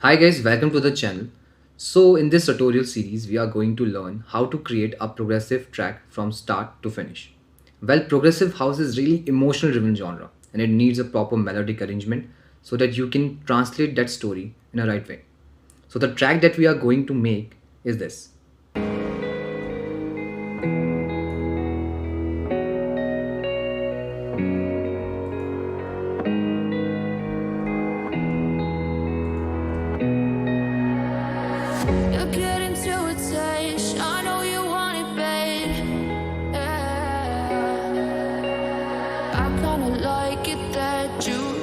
Hi guys, welcome to the channel. So in this tutorial series, we are going to learn how to create a progressive track from start to finish. Well, progressive house is really emotional driven genre and it needs a proper melodic arrangement so that you can translate that story in a right way. So the track that we are going to make is this. You're getting too attached. I know you want it, babe. Yeah. I kinda like it that you